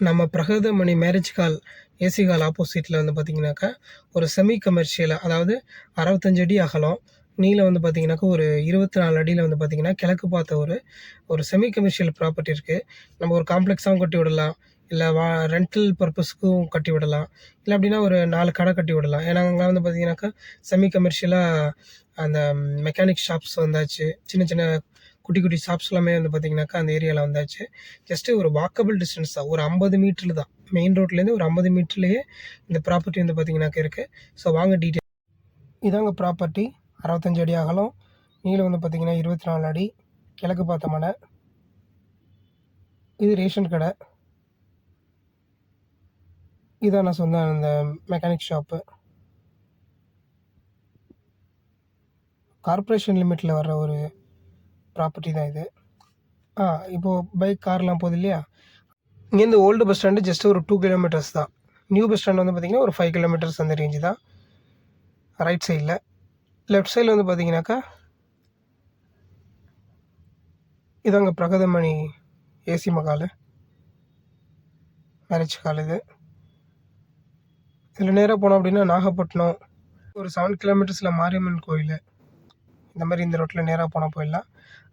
நம்ம பிரகதமணி marriage hall AC hall ஆப்போசிட்டில் வந்து பார்த்தீங்கன்னாக்கா ஒரு செமி கமர்ஷியலாக, அதாவது 65 அடி அகலம், நீளம் வந்து பார்த்தீங்கன்னாக்கா ஒரு 24 அடியில் வந்து பார்த்தீங்கன்னா கிழக்கு பார்த்த ஒரு ஒரு செமி கமர்ஷியல் ப்ராப்பர்ட்டி இருக்குது. நம்ம ஒரு காம்ப்ளெக்ஸாகவும் கட்டி விடலாம், இல்லை ரெண்டல் பர்பஸ்க்கும் கட்டி விடலாம், இல்லை அப்படின்னா ஒரு 4 கடை கட்டி விடலாம். ஏன்னா அங்கே வந்து பார்த்தீங்கன்னாக்கா செமி கமர்ஷியலாக அந்த மெக்கானிக் ஷாப்ஸ் வந்தாச்சு, சின்ன சின்ன குட்டி குட்டி ஷாப்ஸ் எல்லாமே வந்து பார்த்தீங்கன்னாக்கா அந்த ஏரியாவில் வந்தாச்சு. ஜஸ்ட்டு ஒரு வாக்கபிள் டிஸ்டன்ஸ் தான், ஒரு 50 மீட்டரில் தான், மெயின் ரோட்லேருந்து ஒரு 50 மீட்டர்லேயே இந்த ப்ராப்பர்ட்டி வந்து பார்த்தீங்கன்னாக்கா இருக்குது. ஸோ வாங்க டீட்டெயில். இதாங்க ப்ராப்பர்ட்டி. 65 அடி அகலம், நீளம் வந்து பார்த்தீங்கன்னா 24 அடி, கிழக்கு பார்த்த மனை. இது ரேஷன் கடை. இதான் நான் சொன்ன அந்த மெக்கானிக் ஷாப்பு. கார்ப்பரேஷன் லிமிட்டில் வர்ற ஒரு ப்ராப்பர்ட்டி தான் இது. இப்போது பைக் கார்லாம் போகுது இல்லையா, இங்கேருந்து ஓல்டு பஸ் ஸ்டாண்டு ஜஸ்ட் ஒரு 2 கிலோமீட்டர்ஸ் தான். நியூ பஸ் ஸ்டாண்ட் வந்து பார்த்திங்கன்னா ஒரு 5 கிலோமீட்டர்ஸ் அந்த ரேஞ்சு தான். ரைட் சைடில். லெஃப்ட் சைடில் வந்து பார்த்தீங்கன்னாக்கா இதாங்க பிரகதமணி ஏசி மகால் மேரேஜ் ஹால். இதில் நேராக போனோம் அப்படின்னா நாகப்பட்டினம், ஒரு 7 கிலோமீட்டர்ஸில் மாரியம்மன் கோயில், இந்த மாதிரி இந்த ரோட்டில் நேராக போனால் போயிடலாம்.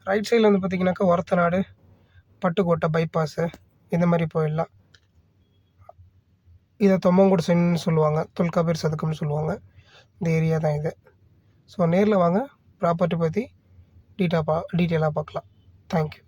ரைட் சைடில் வந்து பார்த்திங்கனாக்கா ஒரத்தநாடு, பட்டுக்கோட்டை பைபாஸு, இந்த மாதிரி போயிடலாம். இதை தொம்மங்குடி சென்னு சொல்லுவாங்க, தொல்காப்பியர் சதுக்கம்னு சொல்லுவாங்க. இந்த ஏரியா தான் இது. ஸோ நேரில் வாங்க, ப்ராப்பர்ட்டி பற்றி டீட்டெயிலாக பார்க்கலாம். தேங்க்யூ.